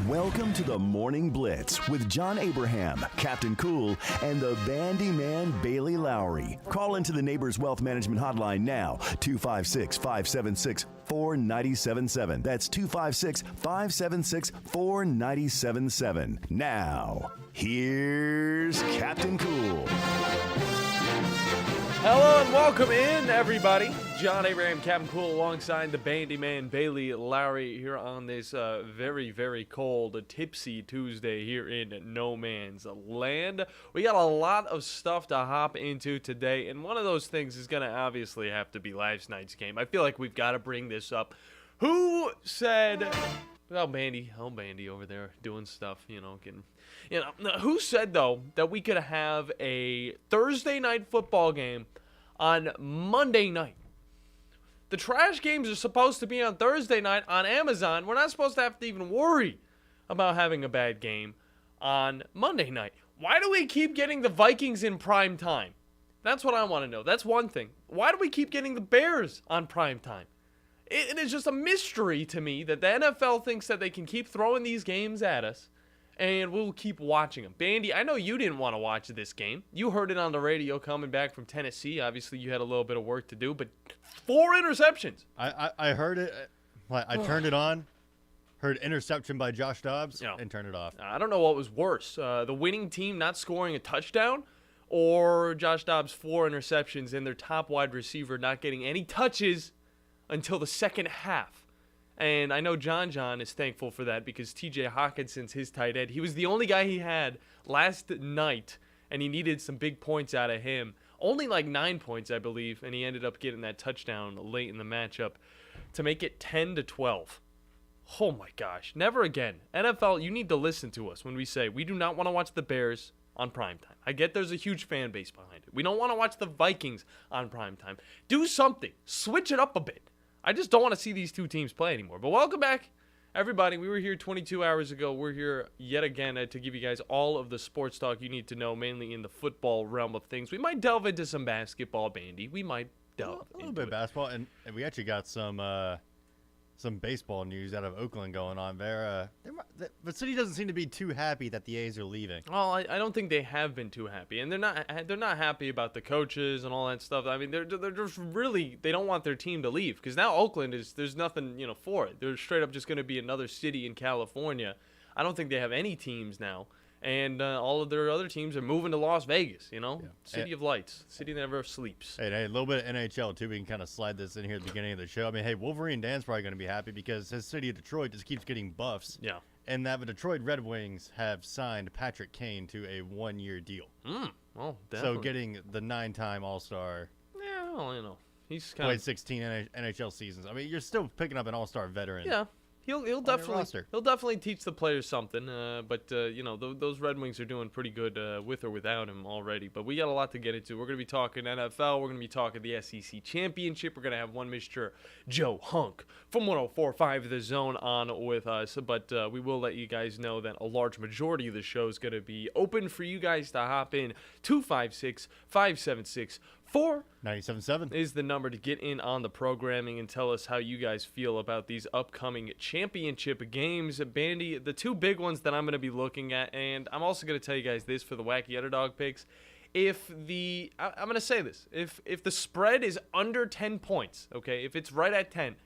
Welcome to the Morning Blitz with John Abraham, Captain Cool, and the Bandiman Bailey Lowery. Call into the Neighbors Wealth Management Hotline now, 256-576-4977. That's 256-576-4977. Now, here's Captain Cool. Hello and welcome in, everybody. John Abraham, Captain Cool, alongside the Bandiman Bailey Lowery here on this very, very cold, tipsy Tuesday here in No Man's Land. We got a lot of stuff to hop into today, and one of those things is going to obviously have to be last night's game. I feel like we've got to bring this up. Who said... Bandy over there doing stuff, who said, though, that we could have a Thursday night football game on Monday night? The trash games are supposed to be on Thursday night on Amazon. We're not supposed to have to even worry about having a bad game on Monday night. Why do we keep getting the Vikings in prime time? That's what I want to know. That's one thing. Why do we keep getting the Bears on prime time? It is just a mystery to me that the NFL thinks that they can keep throwing these games at us, and we'll keep watching them. Bandy, I know you didn't want to watch this game. You heard it on the radio coming back from Tennessee. Obviously, you had a little bit of work to do, but 4 interceptions. I heard it. I turned it on, heard interception by Josh Dobbs, and turned it off. I don't know what was worse, the winning team not scoring a touchdown or Josh Dobbs' 4 interceptions and their top wide receiver not getting any touches until the second half. And I know John is thankful for that because TJ Hawkinson's his tight end. He was the only guy he had last night, and he needed some big points out of him. Only like 9 points, I believe, and he ended up getting that touchdown late in the matchup to make it 10-12. Oh my gosh, never again. NFL, you need to listen to us when we say we do not want to watch the Bears on primetime. I get there's a huge fan base behind it. We don't want to watch the Vikings on primetime. Do something. Switch it up a bit. I just don't want to see these two teams play anymore. But welcome back, everybody. We were here 22 hours ago. We're here yet again to give you guys all of the sports talk you need to know, mainly in the football realm of things. We might delve into some basketball, Bandy. We might delve a little bit of basketball, and we actually got some baseball news out of Oakland going on there. The city doesn't seem to be too happy that the A's are leaving. Well, I don't think they have been too happy, and they're not happy about the coaches and all that stuff. I mean, they're just really, they don't want their team to leave because now Oakland there's nothing for it. They're straight up just going to be another city in California. I don't think they have any teams now. And all of their other teams are moving to Las Vegas, City of Lights, city that never sleeps. Hey, a little bit of NHL, too. We can kind of slide this in here at the beginning of the show. I mean, hey, Wolverine Dan's probably going to be happy because his city of Detroit just keeps getting buffs. Yeah. And that the Detroit Red Wings have signed Patrick Kane to a 1-year deal. Well, definitely. So getting the 9-time All-Star. Yeah, well, he's kind played 16 NHL seasons. I mean, you're still picking up an All-Star veteran. Yeah. He'll definitely teach the players something, but those Red Wings are doing pretty good with or without him already. But we got a lot to get into. We're going to be talking NFL. We're going to be talking the SEC Championship. We're going to have one Mr. Joe Hunk from 104.5 The Zone on with us. But we will let you guys know that a large majority of the show is going to be open for you guys to hop in. 256-576-4977 is the number to get in on the programming and tell us how you guys feel about these upcoming championship games. Bandy, the 2 big ones that I'm going to be looking at, and I'm also going to tell you guys this for the wacky underdog picks. I'm going to say this, if the spread is under 10 points, okay, if it's right at 10,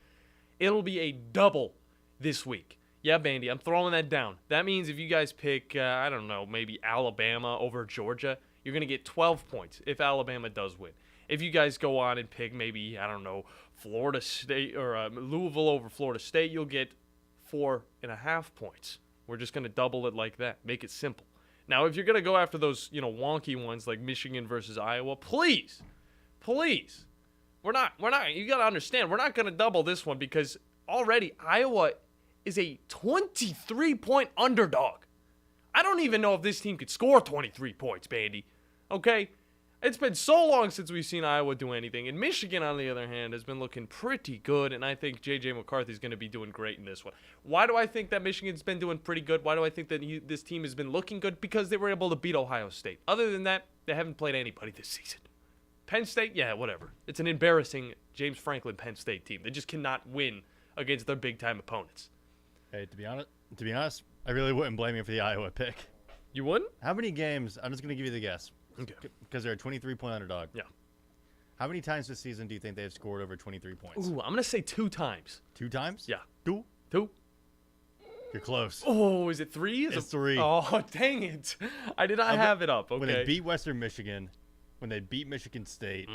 it'll be a double this week. Yeah, Bandy, I'm throwing that down. That means if you guys pick, maybe Alabama over Georgia, you're going to get 12 points if Alabama does win. If you guys go on and pick maybe, Florida State or Louisville over Florida State, you'll get 4.5 points. We're just going to double it like that. Make it simple. Now, if you're going to go after those, wonky ones like Michigan versus Iowa, please, we're not, you got to understand, we're not going to double this one because already Iowa is a 23-point underdog. I don't even know if this team could score 23 points, Bandy. Okay? It's been so long since we've seen Iowa do anything. And Michigan, on the other hand, has been looking pretty good. And I think J.J. McCarthy's going to be doing great in this one. Why do I think that Michigan's been doing pretty good? Why do I think that this team has been looking good? Because they were able to beat Ohio State. Other than that, they haven't played anybody this season. Penn State, yeah, whatever. It's an embarrassing James Franklin Penn State team. They just cannot win against their big-time opponents. Hey, to be honest, I really wouldn't blame you for the Iowa pick. You wouldn't? How many games? I'm just going to give you the guess. Okay. Because they're a 23-point underdog. Yeah. How many times this season do you think they've scored over 23 points? Ooh, I'm going to say 2 times. 2 times? Yeah. 2? 2. You're close. Oh, is it 3? It's 3. Oh, dang it. I did not have it up. Okay. When they beat Western Michigan, when they beat Michigan State,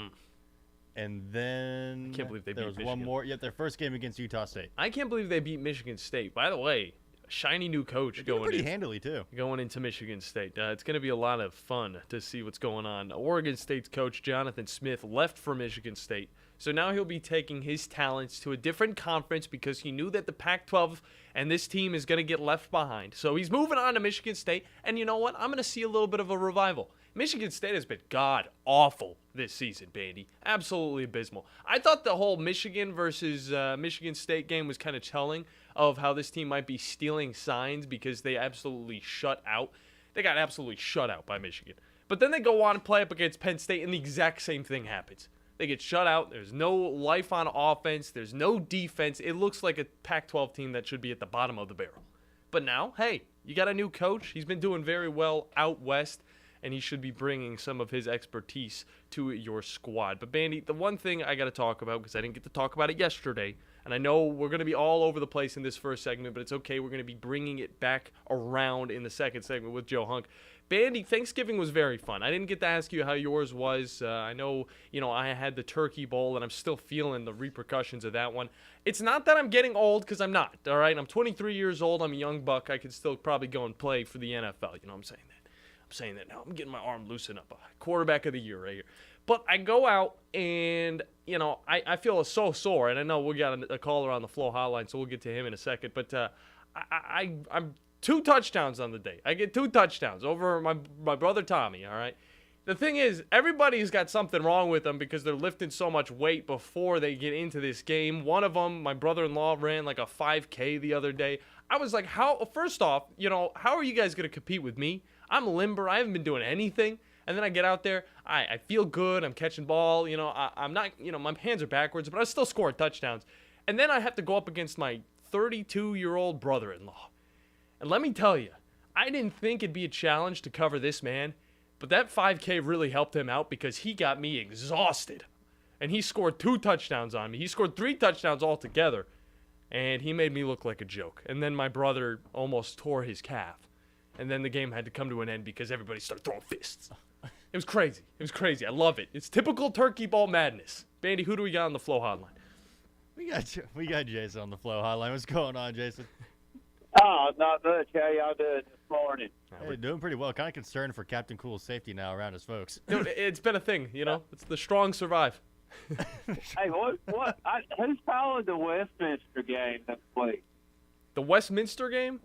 and then I can't believe they beat there was Michigan. one more. Yep, their first game against Utah State. I can't believe they beat Michigan State. By the way, shiny new coach going pretty handily, too. Going into Michigan State. It's going to be a lot of fun to see what's going on. Oregon State's coach, Jonathan Smith, left for Michigan State. So now he'll be taking his talents to a different conference because he knew that the Pac-12 and this team is going to get left behind. So he's moving on to Michigan State. And you know what? I'm going to see a little bit of a revival. Michigan State has been god-awful this season, Bandy. Absolutely abysmal. I thought the whole Michigan versus Michigan State game was kind of telling of how this team might be stealing signs because they absolutely shut out. They got absolutely shut out by Michigan. But then they go on and play up against Penn State, and the exact same thing happens. They get shut out. There's no life on offense. There's no defense. It looks like a Pac-12 team that should be at the bottom of the barrel. But now, hey, you got a new coach. He's been doing very well out west, and he should be bringing some of his expertise to your squad. But, Bandy, the one thing I got to talk about, because I didn't get to talk about it yesterday, and I know we're going to be all over the place in this first segment, but it's okay. We're going to be bringing it back around in the second segment with Joe Hunk. Bandy, Thanksgiving was very fun. I didn't get to ask you how yours was. I know, I had the Turkey Bowl, and I'm still feeling the repercussions of that one. It's not that I'm getting old, because I'm not, all right? I'm 23 years old. I'm a young buck. I could still probably go and play for the NFL. I'm saying that. I'm saying that now. I'm getting my arm loosened up. Quarterback of the year right here. But I go out, and, I feel so sore. And I know we got a caller on the Flow hotline, so we'll get to him in a second. But I'm 2 touchdowns on the day. I get 2 touchdowns over my brother Tommy, all right? The thing is, everybody's got something wrong with them because they're lifting so much weight before they get into this game. One of them, my brother-in-law, ran like a 5K the other day. I was like, first off, how are you guys going to compete with me? I'm limber. I haven't been doing anything. And then I get out there. I feel good. I'm catching ball. I'm not, my hands are backwards, but I still score touchdowns. And then I have to go up against my 32-year-old brother-in-law. And let me tell you, I didn't think it'd be a challenge to cover this man, but that 5K really helped him out because he got me exhausted. And he scored 2 touchdowns on me. He scored 3 touchdowns altogether, and he made me look like a joke. And then my brother almost tore his calf. And then the game had to come to an end because everybody started throwing fists. It was crazy. It was crazy. I love it. It's typical Turkey Bowl madness. Bandy, who do we got on the Flow hotline? We got Jason on the Flow hotline. What's going on, Jason? Oh, not much. How y'all doing this morning? Hey, we're doing pretty well. Kind of concerned for Captain Cool's safety now around his folks. Dude, it's been a thing, It's the strong survive. Hey, who's calling the Westminster game this week? The Westminster game?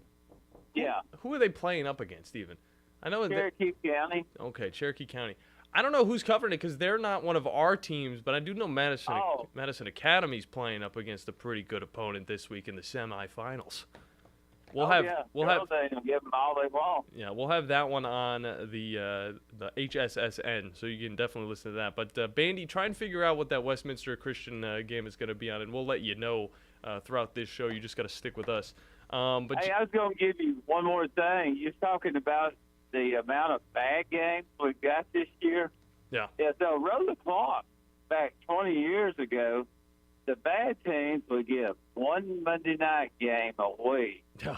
Yeah. Who are they playing up against, even? I know Cherokee County. Okay, Cherokee County. I don't know who's covering it because they're not one of our teams, but I do know Madison Academy's playing up against a pretty good opponent this week in the semifinals. We'll have give them all they want. Yeah, we'll have that one on the HSSN, so you can definitely listen to that. But Bandy, try and figure out what that Westminster Christian game is going to be on, and we'll let you know throughout this show. You just got to stick with us. Hey, I was going to give you one more thing. You're talking about the amount of bad games we got this year. Yeah. Yeah. So roll the clock back 20 years ago. The bad teams would get one Monday night game a week. Yeah.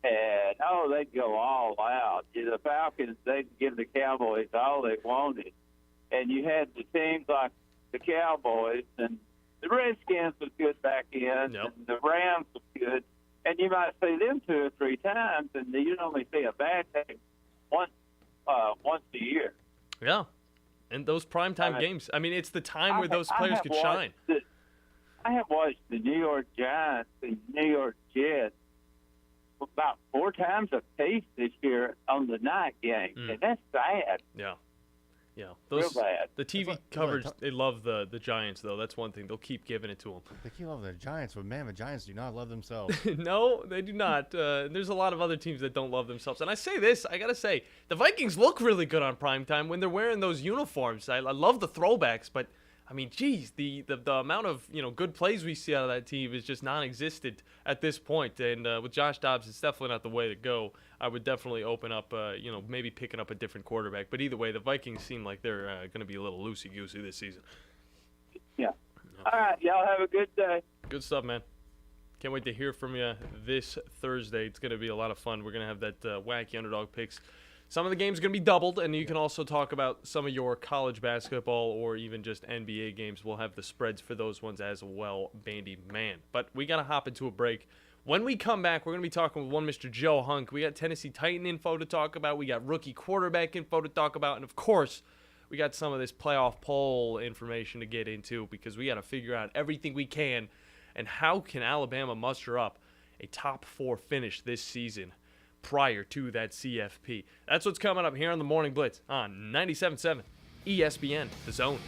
And, they'd go all out. The Falcons, they'd give the Cowboys all they wanted. And you had the teams like the Cowboys, and the Redskins was good back in, and the Rams was good. And you might see them 2 or 3 times, and you'd only see a bad team once a year. Yeah. And those primetime games, it's the time where those players could shine. I have watched the New York Giants and New York Jets about 4 times a piece this year on the night game, and that's sad. Yeah. Yeah. Real bad. The TV coverage, they love the Giants, though. That's one thing. They'll keep giving it to them. They keep loving the Giants, but, man, the Giants do not love themselves. No, they do not. There's a lot of other teams that don't love themselves. And I say this, I got to say, the Vikings look really good on primetime when they're wearing those uniforms. I love the throwbacks, but I mean, geez, the amount of good plays we see out of that team is just non-existent at this point. And with Josh Dobbs, it's definitely not the way to go. I would definitely open up, maybe picking up a different quarterback. But either way, the Vikings seem like they're going to be a little loosey-goosey this season. Yeah. All right, y'all have a good day. Good stuff, man. Can't wait to hear from you this Thursday. It's going to be a lot of fun. We're going to have that wacky underdog picks. Some of the games are going to be doubled, and you can also talk about some of your college basketball or even just NBA games. We'll have the spreads for those ones as well, Bandiman. But we got to hop into a break. When we come back, we're going to be talking with one Mr. Joe Hunk. We got Tennessee Titan info to talk about. We got rookie quarterback info to talk about. And, of course, we got some of this playoff poll information to get into because we got to figure out everything we can and how can Alabama muster up a top 4 finish this season prior to that CFP. That's what's coming up here on the Morning Blitz on 97.7 ESPN, The Zone.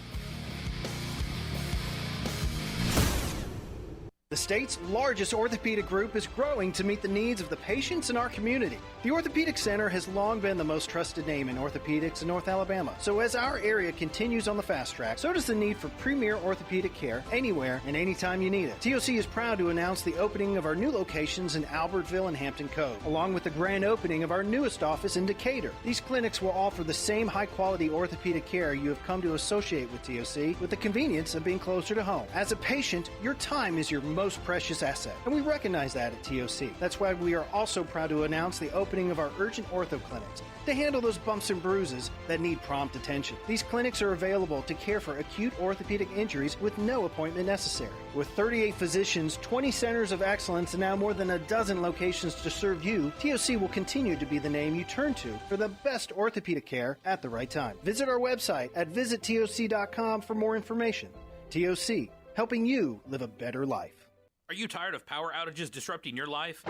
The state's largest orthopedic group is growing to meet the needs of the patients in our community. The Orthopedic Center has long been the most trusted name in orthopedics in North Alabama. So as our area continues on the fast track, so does the need for premier orthopedic care anywhere and anytime you need it. TOC is proud to announce the opening of our new locations in Albertville and Hampton Cove, along with the grand opening of our newest office in Decatur. These clinics will offer the same high-quality orthopedic care you have come to associate with TOC, with the convenience of being closer to home. As a patient, your time is your most precious asset, and we recognize that at TOC. That's why we are also proud to announce the opening of our urgent ortho clinics to handle those bumps and bruises that need prompt attention. These clinics are available to care for acute orthopedic injuries with no appointment necessary. With 38 physicians, 20 centers of excellence, and now more than a dozen locations to serve you, TOC will continue to be the name you turn to for the best orthopedic care at the right time. Visit our website at visittoc.com for more information. TOC, helping you live a better life. Are you tired of power outages disrupting your life?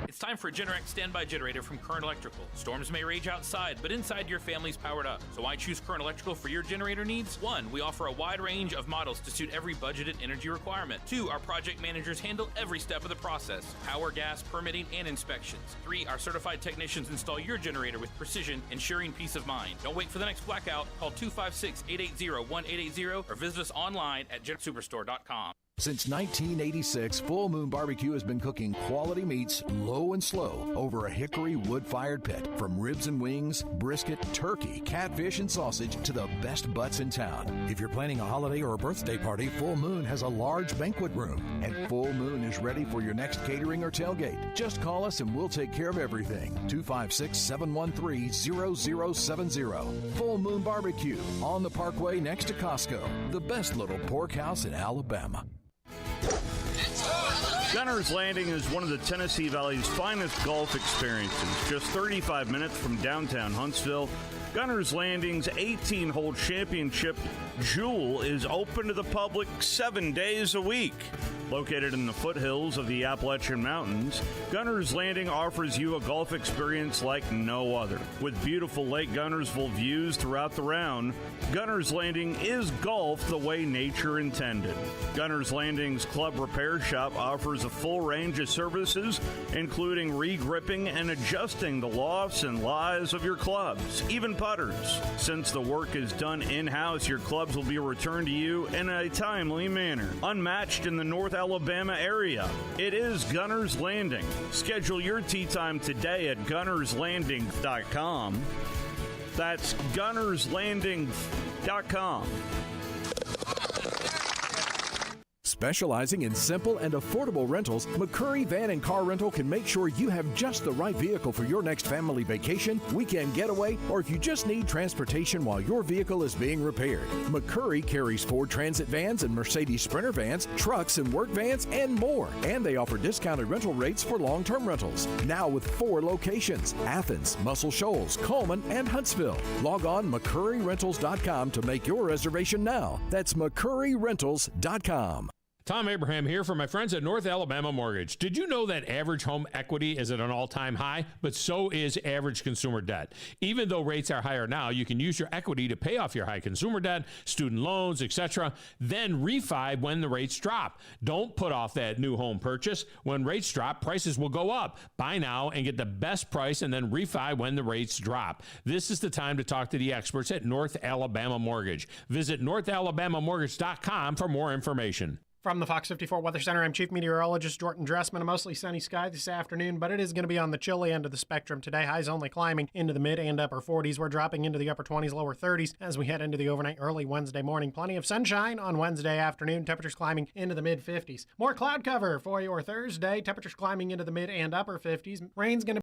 It's time for a Generac standby generator from Current Electrical. Storms may rage outside, but inside your family's powered up. So why choose Current Electrical for your generator needs? 1, we offer a wide range of models to suit every budgeted energy requirement. 2, our project managers handle every step of the process: power, gas, permitting, and inspections. 3, our certified technicians install your generator with precision, ensuring peace of mind. Don't wait for the next blackout. Call 256-880-1880 or visit us online at GenSuperstore.com. Since 1986, Full Moon Barbecue has been cooking quality meats low and slow over a hickory wood-fired pit. From ribs and wings, brisket, turkey, catfish, and sausage to the best butts in town. If you're planning a holiday or a birthday party, Full Moon has a large banquet room. And Full Moon is ready for your next catering or tailgate. Just call us and we'll take care of everything. 256-713-0070. Full Moon Barbecue on the Parkway next to Costco. The best little pork house in Alabama. Gunner's Landing is one of the Tennessee Valley's finest golf experiences. Just 35 minutes from downtown Huntsville, Gunner's Landing's 18-hole championship Jewel is open to the public 7 days a week. Located in the foothills of the Appalachian Mountains, Gunner's Landing offers you a golf experience like no other. With beautiful Lake Gunnersville views throughout the round, Gunner's Landing is golf the way nature intended. Gunner's Landing's club repair shop offers a full range of services, including re-gripping and adjusting the lofts and lies of your clubs, even putters. Since the work is done in-house, your clubs will be returned to you in a timely manner. Unmatched in the North Alabama area, it is Gunner's Landing. Schedule your tee time today at gunnerslanding.com. That's gunnerslanding.com. Specializing in simple and affordable rentals, McCurry Van and Car Rental can make sure you have just the right vehicle for your next family vacation, weekend getaway, or if you just need transportation while your vehicle is being repaired. McCurry carries Ford Transit vans and Mercedes Sprinter vans, trucks and work vans, and more. And they offer discounted rental rates for long-term rentals. Now with 4 locations: Athens, Muscle Shoals, Coleman, and Huntsville. Log on McCurryRentals.com to make your reservation now. That's McCurryRentals.com. Tom Abraham here for my friends at North Alabama Mortgage. Did you know that average home equity is at an all-time high? But so is average consumer debt. Even though rates are higher now, you can use your equity to pay off your high consumer debt, student loans, etc., then refi when the rates drop. Don't put off that new home purchase. When rates drop, prices will go up. Buy now and get the best price and then refi when the rates drop. This is the time to talk to the experts at North Alabama Mortgage. Visit NorthAlabamaMortgage.com for more information. From the Fox 54 Weather Center, I'm Chief Meteorologist Jordan Dressman. A mostly sunny sky this afternoon, but it is going to be on the chilly end of the spectrum today. Highs only climbing into the mid and upper 40s. We're dropping into the upper 20s, lower 30s as we head into the overnight early Wednesday morning. Plenty of sunshine on Wednesday afternoon. Temperatures climbing into the mid 50s. More cloud cover for your Thursday. Temperatures climbing into the mid and upper 50s. Rain's going to